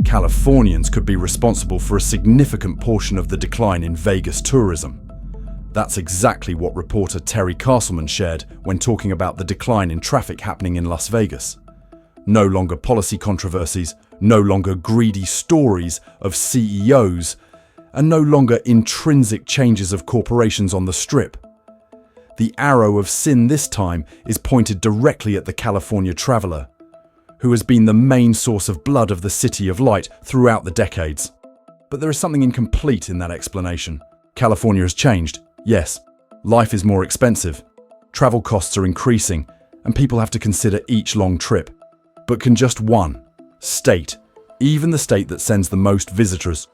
Californians could be responsible for a significant portion of the decline in Vegas tourism. That's exactly what reporter Terry Castleman shared when talking about the decline in traffic happening in Las Vegas. No longer policy controversies, no longer greedy stories of CEOs, and no longer intrinsic changes of corporations on the Strip. The arrow of sin this time is pointed directly at the California traveler, who has been the main source of blood of the City of Light throughout the decades. But there is something incomplete in that explanation. California has changed, yes. Life is more expensive. Travel costs are increasing, and people have to consider each long trip. But can just one state, even the state that sends the most visitors,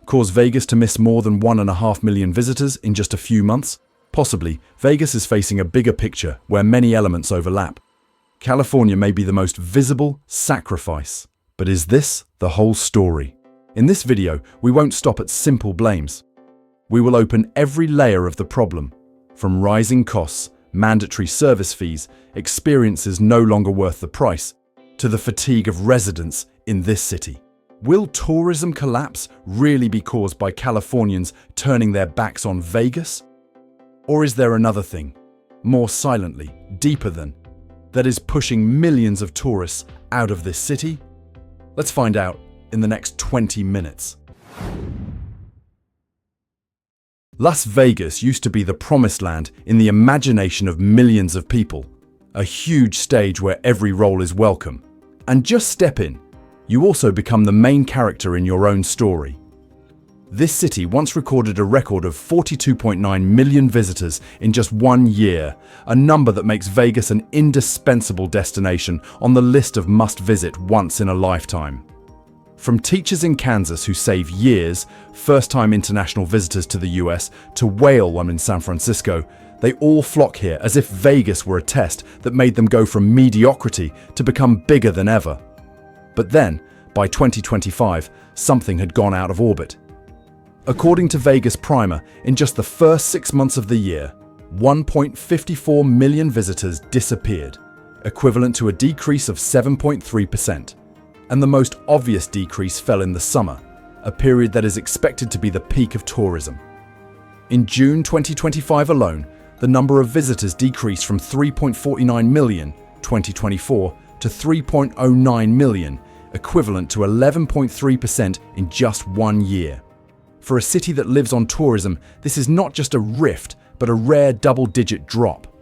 cause Vegas to miss more than 1.5 million visitors in just a few months? Possibly, Vegas is facing a bigger picture where many elements overlap. California may be the most visible sacrifice, but is this the whole story? In this video, we won't stop at simple blames. We will open every layer of the problem, from rising costs, mandatory service fees, experiences no longer worth the price, to the fatigue of residents in this city. Will tourism collapse really be caused by Californians turning their backs on Vegas? Or is there another thing, more silently, deeper than, that is pushing millions of tourists out of this city? Let's find out in the next 20 minutes. Las Vegas used to be the promised land in the imagination of millions of people, a huge stage where every role is welcome. And just step in, you also become the main character in your own story. This city once recorded a record of 42.9 million visitors in just 1 year, a number that makes Vegas an indispensable destination on the list of must-visit once in a lifetime. From teachers in Kansas who save years, first-time international visitors to the US, to whale one in San Francisco, they all flock here as if Vegas were a test that made them go from mediocrity to become bigger than ever. But then, by 2025, something had gone out of orbit. According to Vegas Primer, in just the first 6 months of the year, 1.54 million visitors disappeared, equivalent to a decrease of 7.3%. And the most obvious decrease fell in the summer, a period that is expected to be the peak of tourism. In June 2025 alone, the number of visitors decreased from 3.49 million 2024 to 3.09 million, equivalent to 11.3% in just 1 year. For a city that lives on tourism, this is not just a rift, but a rare double-digit drop.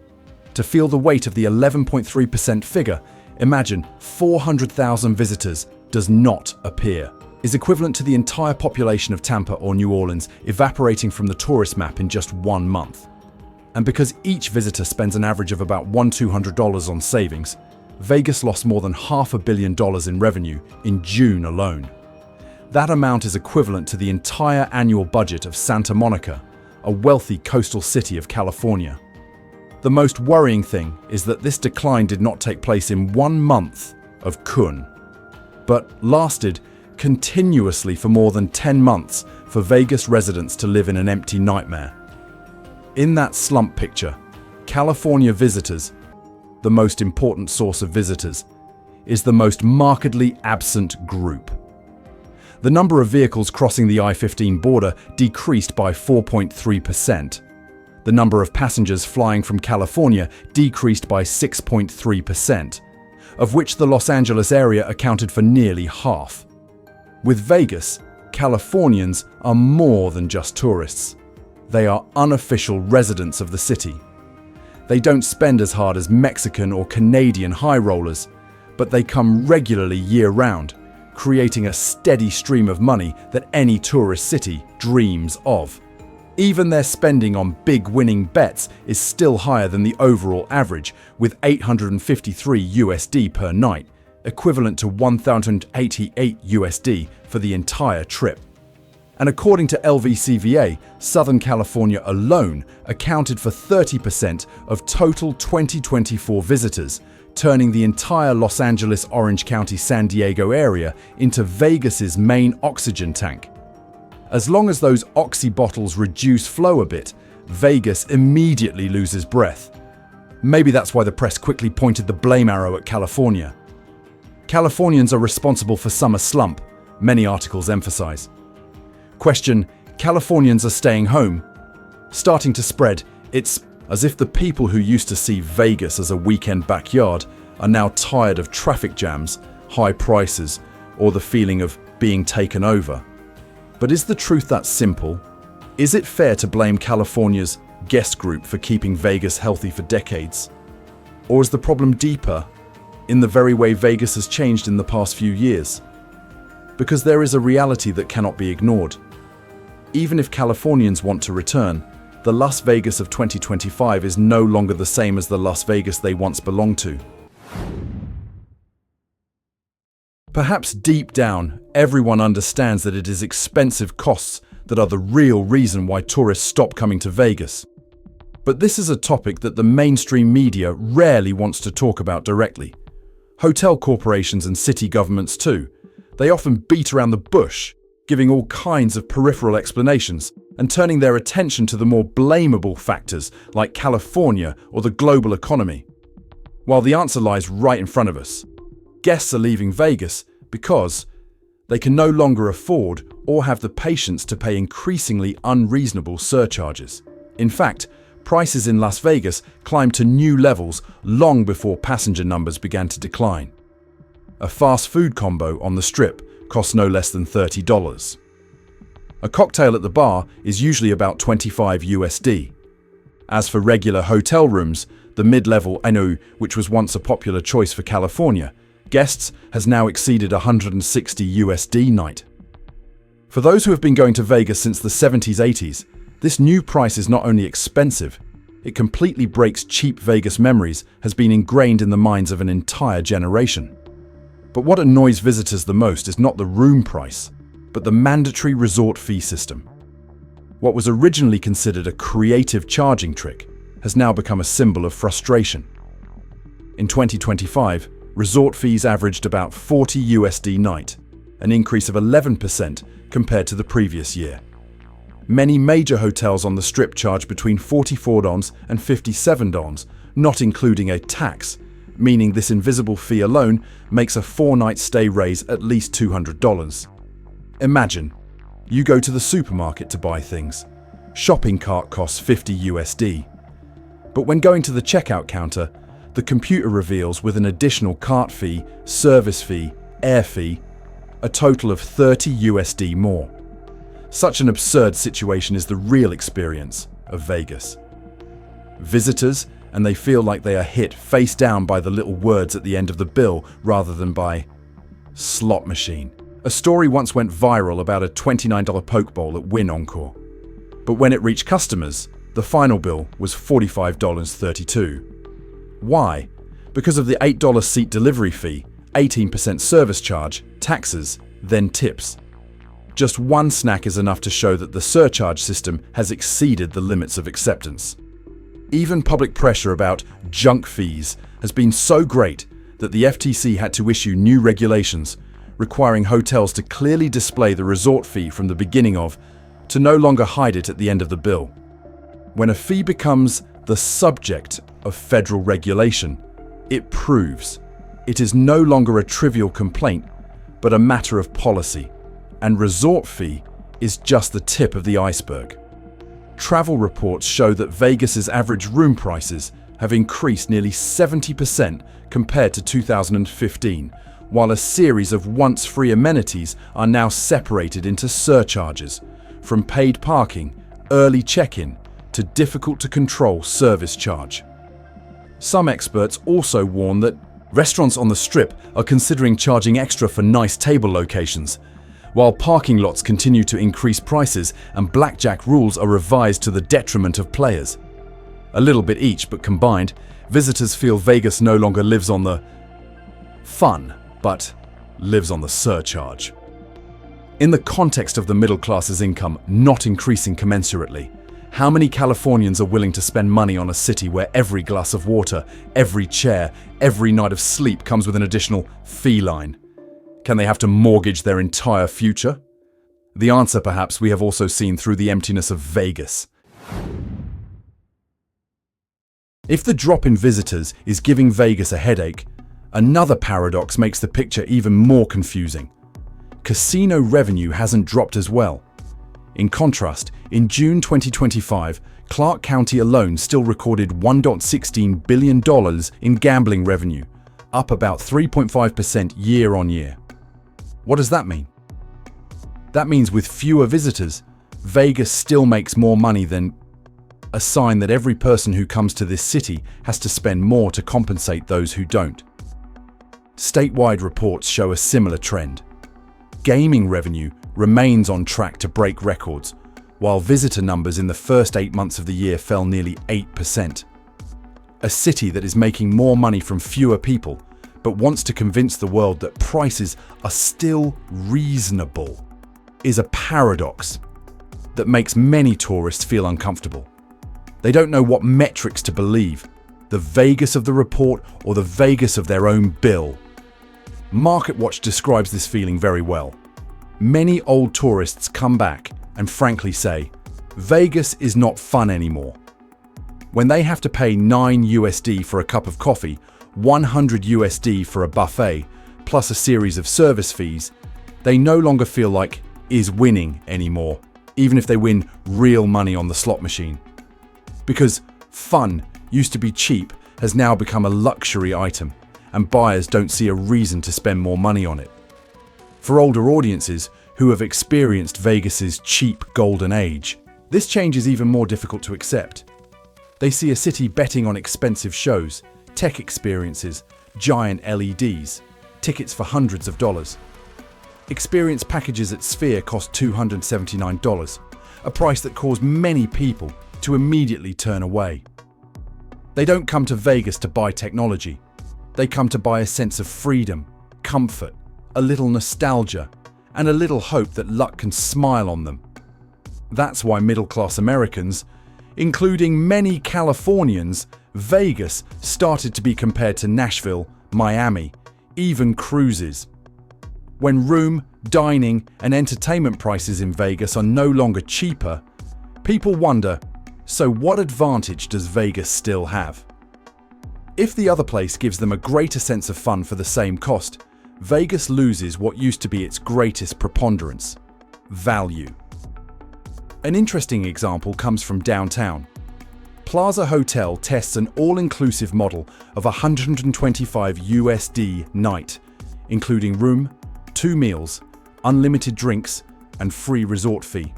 To feel the weight of the 11.3% figure, imagine 400,000 visitors does not appear, is equivalent to the entire population of Tampa or New Orleans evaporating from the tourist map in just 1 month. And because each visitor spends an average of about $1,200 on savings, Vegas lost more than $500 million in revenue in June alone. That amount is equivalent to the entire annual budget of Santa Monica, a wealthy coastal city of California. The most worrying thing is that this decline did not take place in 1 month of Kun, but lasted continuously for more than 10 months for Vegas residents to live in an empty nightmare. In that slump picture, California visitors, the most important source of visitors, is the most markedly absent group. The number of vehicles crossing the I-15 border decreased by 4.3%. The number of passengers flying from California decreased by 6.3%, of which the Los Angeles area accounted for nearly half. With Vegas, Californians are more than just tourists. They are unofficial residents of the city. They don't spend as hard as Mexican or Canadian high rollers, but they come regularly year-round, creating a steady stream of money that any tourist city dreams of. Even their spending on big winning bets is still higher than the overall average, with $853 USD per night, equivalent to $1,088 USD for the entire trip. And according to LVCVA, Southern California alone accounted for 30% of total 2024 visitors, turning the entire Los Angeles, Orange County, San Diego area into Vegas's main oxygen tank. As long as those oxy bottles reduce flow a bit, Vegas immediately loses breath. Maybe that's why the press quickly pointed the blame arrow at California. Californians are responsible for summer slump, many articles emphasize. Question, Californians are staying home? Starting to spread, it's as if the people who used to see Vegas as a weekend backyard are now tired of traffic jams, high prices, or the feeling of being taken over. But is the truth that simple? Is it fair to blame California's guest group for keeping Vegas healthy for decades? Or is the problem deeper, in the very way Vegas has changed in the past few years? Because there is a reality that cannot be ignored. Even if Californians want to return, the Las Vegas of 2025 is no longer the same as the Las Vegas they once belonged to. Perhaps deep down, everyone understands that it is expensive costs that are the real reason why tourists stop coming to Vegas. But this is a topic that the mainstream media rarely wants to talk about directly. Hotel corporations and city governments too. They often beat around the bush, giving all kinds of peripheral explanations and turning their attention to the more blamable factors like California or the global economy. While the answer lies right in front of us. Guests are leaving Vegas because they can no longer afford or have the patience to pay increasingly unreasonable surcharges. In fact, prices in Las Vegas climbed to new levels long before passenger numbers began to decline. A fast food combo on the Strip costs no less than $30. A cocktail at the bar is usually about $25 USD. As for regular hotel rooms, the mid-level Enu, which was once a popular choice for California, guests has now exceeded $160 USD night. For those who have been going to Vegas since the 70s, 80s, this new price is not only expensive, it completely breaks cheap Vegas memories, has been ingrained in the minds of an entire generation. But what annoys visitors the most is not the room price, but the mandatory resort fee system. What was originally considered a creative charging trick has now become a symbol of frustration. In 2025, resort fees averaged about $40 USD night, an increase of 11% compared to the previous year. Many major hotels on the Strip charge between $44 and $57, not including a tax, meaning this invisible fee alone makes a 4-night stay raise at least $200. Imagine, you go to the supermarket to buy things. Shopping cart costs $50 USD. But when going to the checkout counter, the computer reveals with an additional cart fee, service fee, air fee, a total of $30 USD more. Such an absurd situation is the real experience of Vegas. Visitors, and they feel like they are hit face down by the little words at the end of the bill rather than by slot machine. A story once went viral about a $29 poke bowl at Wynn Encore. But when it reached customers, the final bill was $45.32. Why? Because of the $8 seat delivery fee, 18% service charge, taxes, then tips. Just one snack is enough to show that the surcharge system has exceeded the limits of acceptance. Even public pressure about junk fees has been so great that the FTC had to issue new regulations requiring hotels to clearly display the resort fee from the beginning of, to no longer hide it at the end of the bill. When a fee becomes the subject of federal regulation, it proves it is no longer a trivial complaint, but a matter of policy, and resort fee is just the tip of the iceberg. Travel reports show that Vegas's average room prices have increased nearly 70% compared to 2015, while a series of once free amenities are now separated into surcharges, from paid parking, early check-in, to difficult-to-control service charge. Some experts also warn that restaurants on the Strip are considering charging extra for nice table locations, while parking lots continue to increase prices and blackjack rules are revised to the detriment of players. A little bit each, but combined, visitors feel Vegas no longer lives on the fun, but lives on the surcharge. In the context of the middle class's income not increasing commensurately, how many Californians are willing to spend money on a city where every glass of water, every chair, every night of sleep comes with an additional fee line? Can they have to mortgage their entire future? The answer, perhaps, we have also seen through the emptiness of Vegas. If the drop in visitors is giving Vegas a headache, Another paradox makes the picture even more confusing. Casino revenue hasn't dropped as well. In contrast, in June 2025, Clark County alone still recorded $1.16 billion in gambling revenue, up about 3.5% year on year. What does that mean? That means with fewer visitors, Vegas still makes more money than a sign that every person who comes to this city has to spend more to compensate those who don't. Statewide reports show a similar trend. Gaming revenue remains on track to break records, while visitor numbers in the first 8 months of the year fell nearly 8%. A city that is making more money from fewer people, but wants to convince the world that prices are still reasonable, is a paradox that makes many tourists feel uncomfortable. They don't know what metrics to believe, the Vegas of the report or the Vegas of their own bill. MarketWatch describes this feeling very well. Many old tourists come back and frankly say, Vegas is not fun anymore. When they have to pay $9 for a cup of coffee, $100 for a buffet, plus a series of service fees, they no longer feel like is winning anymore, even if they win real money on the slot machine. Because fun used to be cheap has now become a luxury item, and buyers don't see a reason to spend more money on it. For older audiences who have experienced Vegas's cheap golden age, this change is even more difficult to accept. They see a city betting on expensive shows, tech experiences, giant LEDs, tickets for hundreds of dollars. Experience packages at Sphere cost $279, a price that caused many people to immediately turn away. They don't come to Vegas to buy technology. They come to buy a sense of freedom, comfort, a little nostalgia, and a little hope that luck can smile on them. That's why middle-class Americans, including many Californians, Vegas started to be compared to Nashville, Miami, even cruises. When room, dining, and entertainment prices in Vegas are no longer cheaper, people wonder, so what advantage does Vegas still have? If the other place gives them a greater sense of fun for the same cost, Vegas loses what used to be its greatest preponderance: value. An interesting example comes from downtown. Plaza Hotel tests an all-inclusive model of $125 night, including room, 2 meals, unlimited drinks, and free resort fee.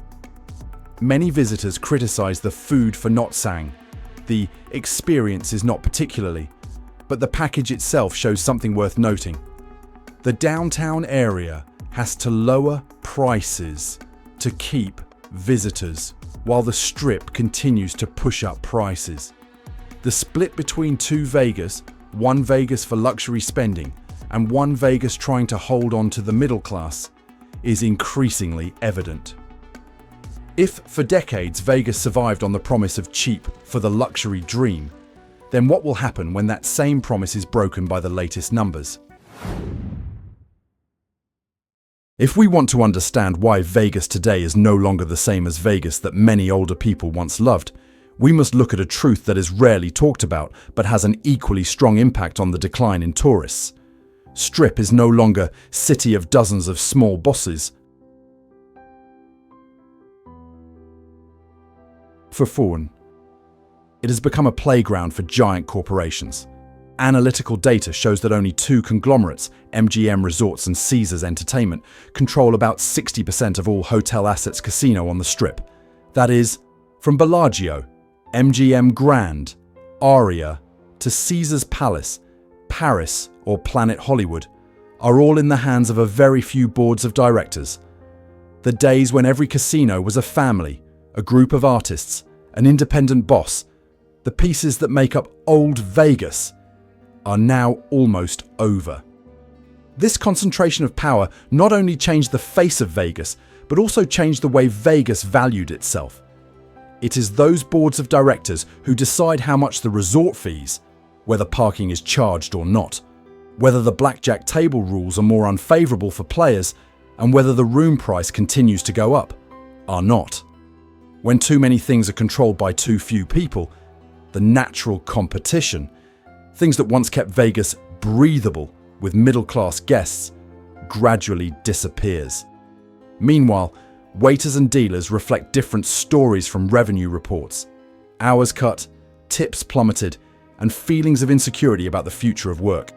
Many visitors criticize the food for not sang. The experience is not particularly, but the package itself shows something worth noting. The downtown area has to lower prices to keep visitors, while the Strip continues to push up prices. The split between two Vegas, one Vegas for luxury spending and one Vegas trying to hold on to the middle class, is increasingly evident. If for decades Vegas survived on the promise of cheap for the luxury dream, then what will happen when that same promise is broken by the latest numbers? If we want to understand why Vegas today is no longer the same as Vegas that many older people once loved, we must look at a truth that is rarely talked about but has an equally strong impact on the decline in tourists. Strip is no longer city of dozens of small bosses. For Fawn, it has become a playground for giant corporations. Analytical data shows that only two conglomerates, MGM Resorts and Caesars Entertainment, control about 60% of all hotel assets casino on the Strip. That is, from Bellagio, MGM Grand, Aria, to Caesars Palace, Paris, or Planet Hollywood, are all in the hands of a very few boards of directors. The days when every casino was a family, a group of artists, an independent boss, the pieces that make up old Vegas, are now almost over. This concentration of power not only changed the face of Vegas, but also changed the way Vegas valued itself. It is those boards of directors who decide how much the resort fees, whether parking is charged or not, whether the blackjack table rules are more unfavorable for players, and whether the room price continues to go up, are not. When too many things are controlled by too few people, the natural competition, things that once kept Vegas breathable with middle-class guests, gradually disappears. Meanwhile, waiters and dealers reflect different stories from revenue reports. Hours cut, tips plummeted, and feelings of insecurity about the future of work.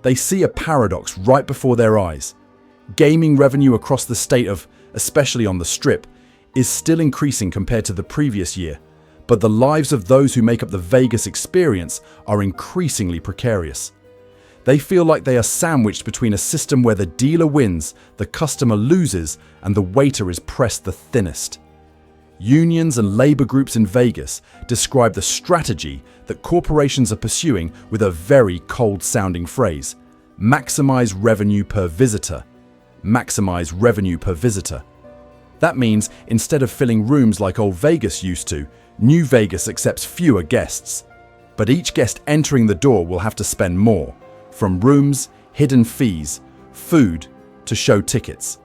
They see a paradox right before their eyes. Gaming revenue across the state especially on the Strip, is still increasing compared to the previous year, but the lives of those who make up the Vegas experience are increasingly precarious. They feel like they are sandwiched between a system where the dealer wins, the customer loses, and the waiter is pressed the thinnest. Unions and labor groups in Vegas describe the strategy that corporations are pursuing with a very cold-sounding phrase: maximize revenue per visitor. Maximize revenue per visitor. That means instead of filling rooms like old Vegas used to, New Vegas accepts fewer guests. But each guest entering the door will have to spend more, from rooms, hidden fees, food, to show tickets.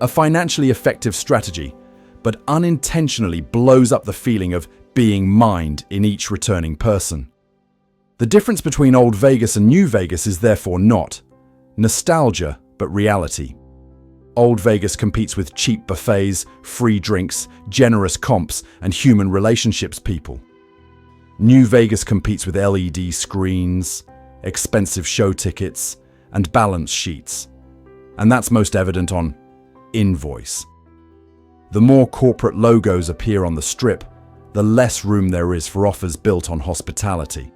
A financially effective strategy, but unintentionally blows up the feeling of being mined in each returning person. The difference between old Vegas and New Vegas is therefore not nostalgia, but reality. Old Vegas competes with cheap buffets, free drinks, generous comps, and human relationships people. New Vegas competes with LED screens, expensive show tickets, and balance sheets. And that's most evident on Invoice. The more corporate logos appear on the Strip, the less room there is for offers built on hospitality.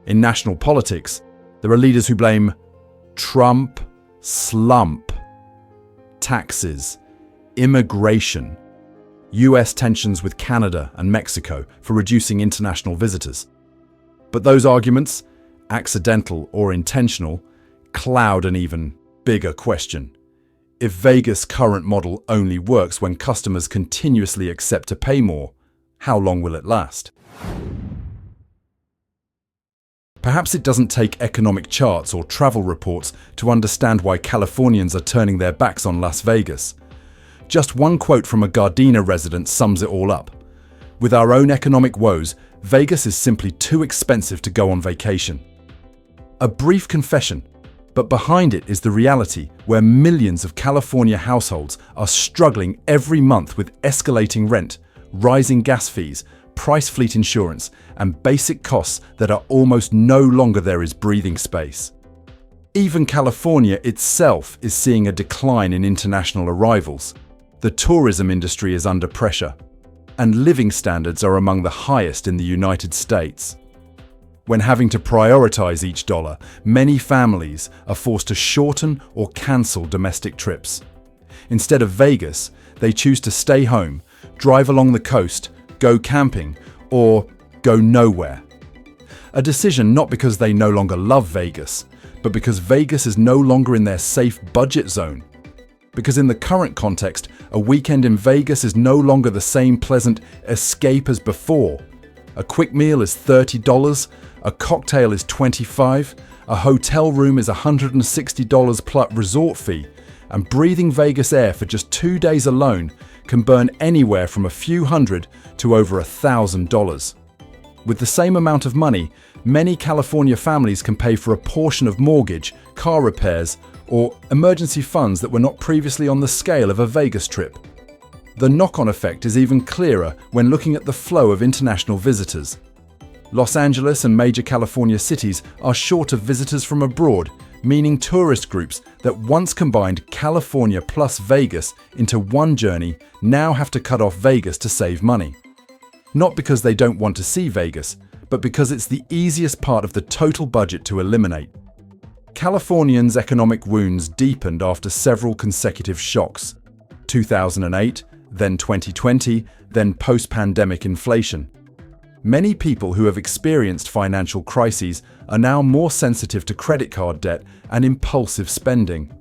In national politics, there are leaders who blame Trump, slump, taxes, immigration, US tensions with Canada and Mexico for reducing international visitors. But those arguments, accidental or intentional, cloud an even bigger question. If Vegas' current model only works when customers continuously accept to pay more, how long will it last? Perhaps it doesn't take economic charts or travel reports to understand why Californians are turning their backs on Las Vegas. Just one quote from a Gardena resident sums it all up. With our own economic woes, Vegas is simply too expensive to go on vacation. A brief confession, but behind it is the reality where millions of California households are struggling every month with escalating rent, rising gas fees, price fleet insurance, and basic costs that are almost no longer there is breathing space. Even California itself is seeing a decline in international arrivals. The tourism industry is under pressure, and living standards are among the highest in the United States. When having to prioritize each dollar, many families are forced to shorten or cancel domestic trips. Instead of Vegas, they choose to stay home, drive along the coast, go camping, or go nowhere. A decision not because they no longer love Vegas, but because Vegas is no longer in their safe budget zone. Because in the current context, a weekend in Vegas is no longer the same pleasant escape as before. A quick meal is $30, a cocktail is $25, a hotel room is $160 plus resort fee, and breathing Vegas air for just 2 days alone can burn anywhere from a few hundred to over $1,000. With the same amount of money, many California families can pay for a portion of mortgage, car repairs, or emergency funds that were not previously on the scale of a Vegas trip. The knock-on effect is even clearer when looking at the flow of international visitors. Los Angeles and major California cities are short of visitors from abroad, meaning tourist groups that once combined California plus Vegas into one journey now have to cut off Vegas to save money. Not because they don't want to see Vegas, but because it's the easiest part of the total budget to eliminate. Californians' economic wounds deepened after several consecutive shocks: 2008, then 2020, then post-pandemic inflation. Many people who have experienced financial crises are now more sensitive to credit card debt and impulsive spending.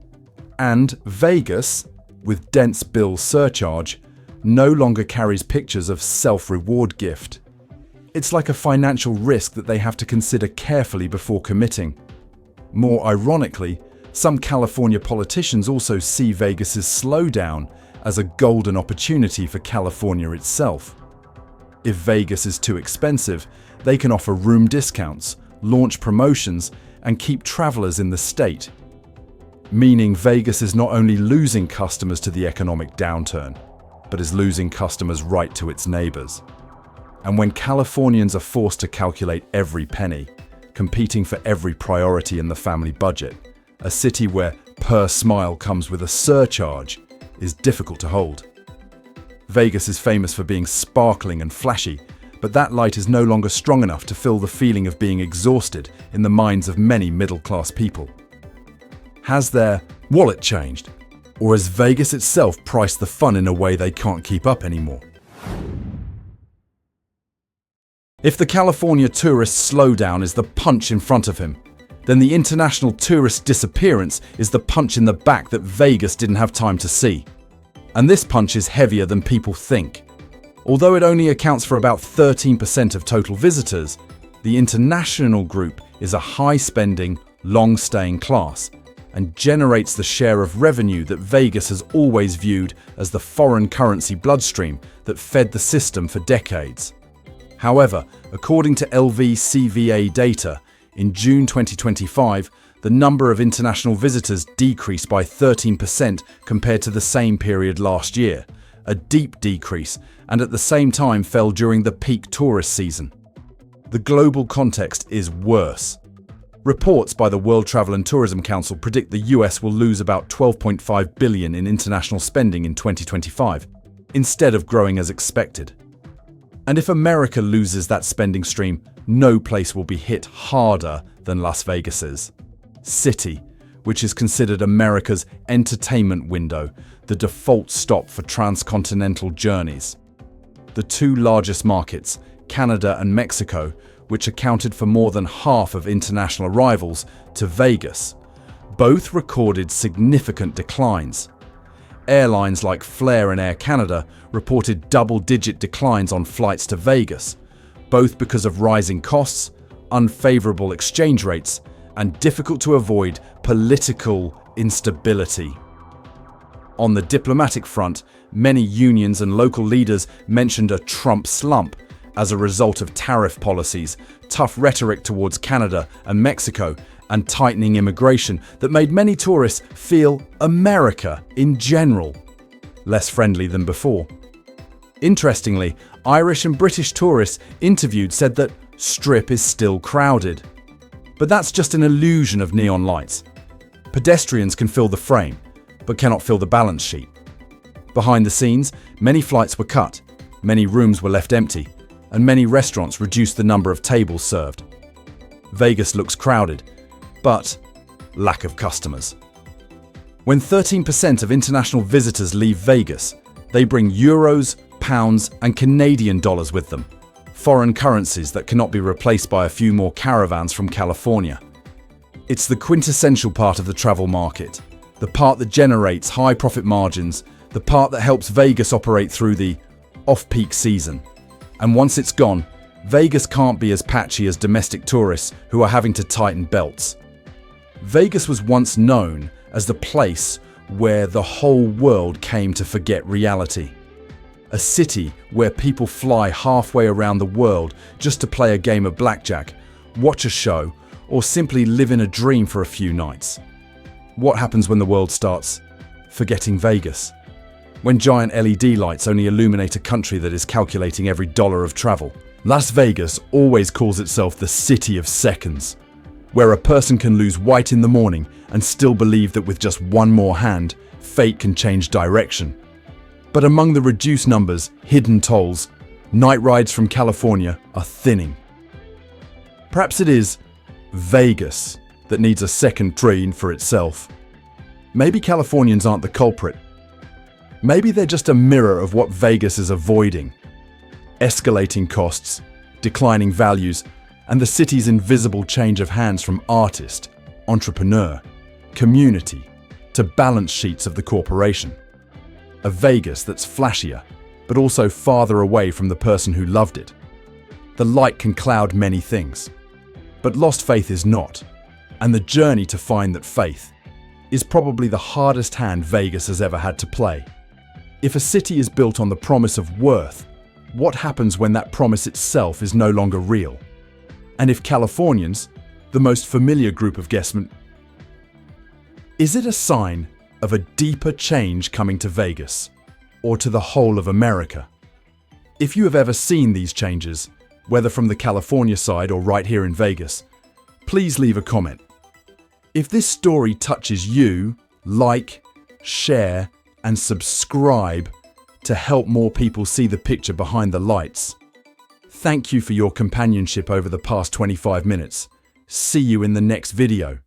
And Vegas, with dense bill surcharge, no longer carries pictures of self-reward gift. It's like a financial risk that they have to consider carefully before committing. More ironically, some California politicians also see Vegas's slowdown as a golden opportunity for California itself. If Vegas is too expensive, they can offer room discounts, launch promotions, and keep travelers in the state. Meaning Vegas is not only losing customers to the economic downturn, but is losing customers right to its neighbors. And when Californians are forced to calculate every penny, competing for every priority in the family budget, a city where per smile comes with a surcharge is difficult to hold. Vegas is famous for being sparkling and flashy, but that light is no longer strong enough to fill the feeling of being exhausted in the minds of many middle-class people. Has their wallet changed? Or has Vegas itself priced the fun in a way they can't keep up anymore? If the California tourist slowdown is the punch in front of him, then the international tourist disappearance is the punch in the back that Vegas didn't have time to see. And this punch is heavier than people think. Although it only accounts for about 13% of total visitors, the international group is a high-spending, long-staying class and generates the share of revenue that Vegas has always viewed as the foreign currency bloodstream that fed the system for decades. However, according to LVCVA data, in June 2025, the number of international visitors decreased by 13% compared to the same period last year, a deep decrease, and at the same time fell during the peak tourist season. The global context is worse. Reports by the World Travel and Tourism Council predict the US will lose about $12.5 billion in international spending in 2025, instead of growing as expected. And if America loses that spending stream, no place will be hit harder than Las Vegas's city, which is considered America's entertainment window, the default stop for transcontinental journeys. The two largest markets, Canada and Mexico, which accounted for more than half of international arrivals to Vegas, both recorded significant declines. Airlines like Flair and Air Canada reported double-digit declines on flights to Vegas, both because of rising costs, unfavorable exchange rates, and difficult-to-avoid political instability. On the diplomatic front, many unions and local leaders mentioned a Trump slump as a result of tariff policies, tough rhetoric towards Canada and Mexico, and tightening immigration that made many tourists feel America in general less friendly than before. Interestingly, Irish and British tourists interviewed said that Strip is still crowded. But that's just an illusion of neon lights. Pedestrians can fill the frame, but cannot fill the balance sheet. Behind the scenes, many flights were cut, many rooms were left empty, and many restaurants reduced the number of tables served. Vegas looks crowded, but lack of customers. When 13% of international visitors leave Vegas, they bring euros, pounds, and Canadian dollars with them, foreign currencies that cannot be replaced by a few more caravans from California. It's the quintessential part of the travel market, the part that generates high profit margins, the part that helps Vegas operate through the off-peak season. And once it's gone, Vegas can't be as patchy as domestic tourists who are having to tighten belts. Vegas was once known as the place where the whole world came to forget reality. A city where people fly halfway around the world just to play a game of blackjack, watch a show, or simply live in a dream for a few nights. What happens when the world starts forgetting Vegas? When giant LED lights only illuminate a country that is calculating every dollar of travel? Las Vegas always calls itself the city of seconds, where a person can lose white in the morning and still believe that with just one more hand, fate can change direction. But among the reduced numbers, hidden tolls, night rides from California are thinning. Perhaps it is Vegas that needs a second train for itself. Maybe Californians aren't the culprit. Maybe they're just a mirror of what Vegas is avoiding. Escalating costs, declining values, and the city's invisible change of hands from artist, entrepreneur, community, to balance sheets of the corporation. A Vegas that's flashier, but also farther away from the person who loved it. The light can cloud many things, but lost faith is not, and the journey to find that faith is probably the hardest hand Vegas has ever had to play. If a city is built on the promise of worth, what happens when that promise itself is no longer real? And if Californians, the most familiar group of guests. Is it a sign of a deeper change coming to Vegas, or to the whole of America? If you have ever seen these changes, whether from the California side or right here in Vegas, please leave a comment. If this story touches you, like, share, and subscribe to help more people see the picture behind the lights. Thank you for your companionship over the past 25 minutes. See you in the next video.